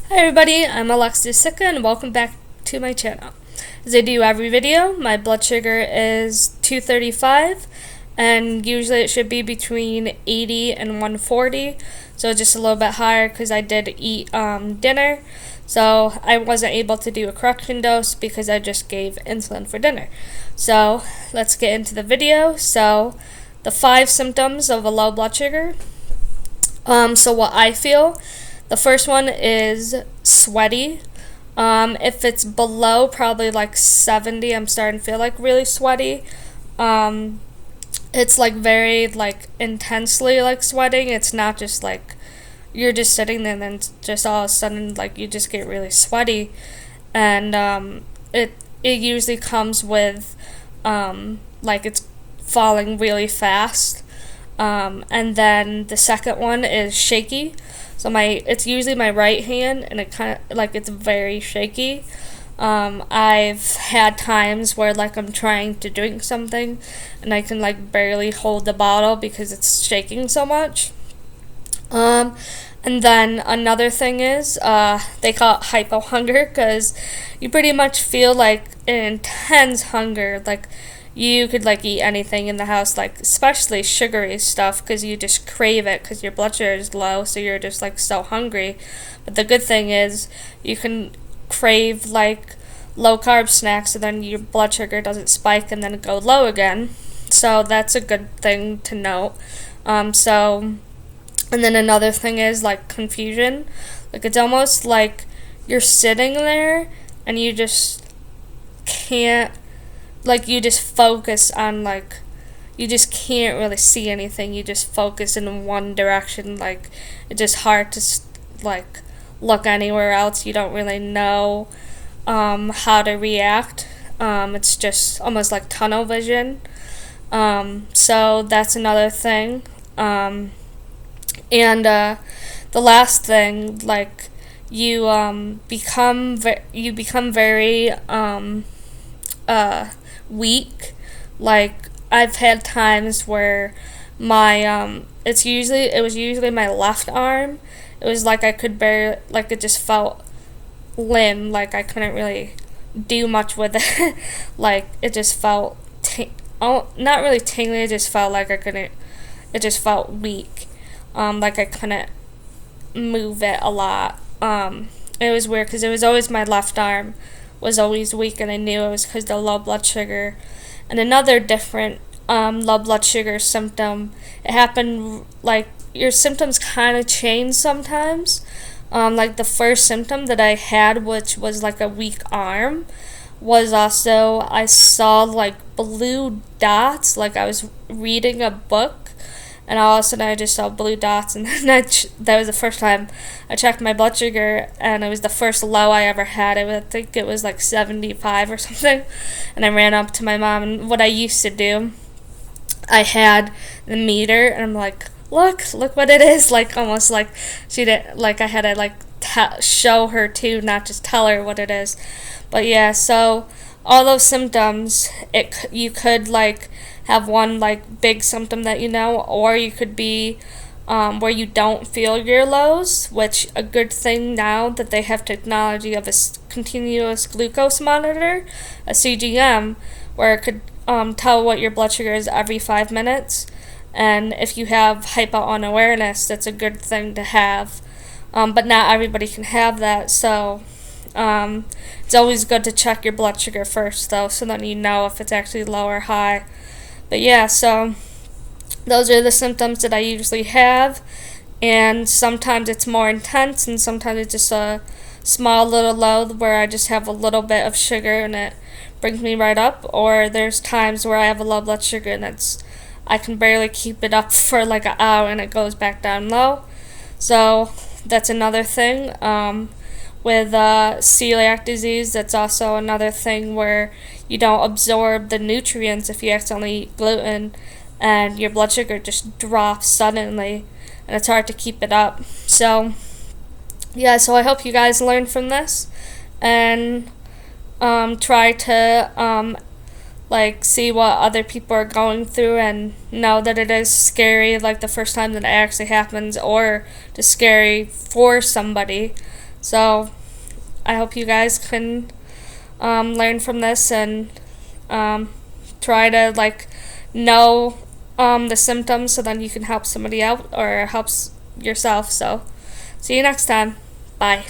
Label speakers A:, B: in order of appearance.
A: Hi everybody, I'm Alexis DeCicca and welcome back to my channel. As I do every video, my blood sugar is 235 and usually it should be between 80 and 140, so just a little bit higher because I did eat dinner, so I wasn't able to do a correction dose because I just gave insulin for dinner. So let's get into the video. So the 5 symptoms of a low blood sugar. So what I feel, the first one is sweaty. If it's below probably like 70, I'm starting to feel like really sweaty. It's like very like intensely like sweating. It's not just like you're just sitting there and then just all of a sudden like you just get really sweaty. And it usually comes with like it's falling really fast. And then the second one is shaky. So it's usually my right hand, and it kind of like it's very shaky. I've had times where like I'm trying to drink something, and I can like barely hold the bottle because it's shaking so much. And then another thing is they call it hypo hunger because you pretty much feel like an intense hunger, like you could like eat anything in the house, like especially sugary stuff, because you just crave it because your blood sugar is low, so you're just like so hungry. But the good thing is you can crave like low carb snacks, and then your blood sugar doesn't spike and then go low again. So that's a good thing to note. And then another thing is like confusion. Like it's almost like you're sitting there and you just can't, like you just focus on like, you just can't really see anything. You just focus in one direction. Like it's just hard to like look anywhere else. You don't really know how to react. It's just almost like tunnel vision. So that's another thing. And the last thing, like you become very weak. Like I've had times where my it was usually my left arm. It was like I could barely, like it just felt limp, like I couldn't really do much with it. Like it just felt not really tingly, it just felt like it just felt weak. Like I couldn't move it a lot. It was weird because it was always my left arm was always weak, and I knew it was because of the low blood sugar. And another different low blood sugar symptom, it happened like your symptoms kind of change sometimes. Like the first symptom that I had, which was like a weak arm, was also I saw like blue dots, like I was reading a book, and all of a sudden I just saw blue dots, and then that was the first time I checked my blood sugar, and it was the first low I ever had. I think it was like 75 or something, and I ran up to my mom, and what I used to do, I had the meter, and I'm like, look what it is, like almost like she did, like I had to like show her too, not just tell her what it is. But yeah, so all those symptoms, you could like have one like big symptom that you know, or you could be where you don't feel your lows, which a good thing now that they have technology of a continuous glucose monitor, a CGM, where it could tell what your blood sugar is every 5 minutes. And if you have hypo unawareness, that's a good thing to have. But not everybody can have that, so it's always good to check your blood sugar first though, so then you know if it's actually low or high. But yeah, so those are the symptoms that I usually have, and sometimes it's more intense, and sometimes it's just a small little low where I just have a little bit of sugar and it brings me right up, or there's times where I have a low blood sugar and I can barely keep it up for like an hour and it goes back down low. So that's another thing. With celiac disease, that's also another thing where you don't absorb the nutrients if you accidentally eat gluten, and your blood sugar just drops suddenly, and it's hard to keep it up. So yeah, so I hope you guys learn from this, and try to like see what other people are going through, and know that it is scary, like the first time that it actually happens, or just scary for somebody. So I hope you guys can learn from this and try to like know the symptoms so then you can help somebody out or helps yourself. So see you next time. Bye.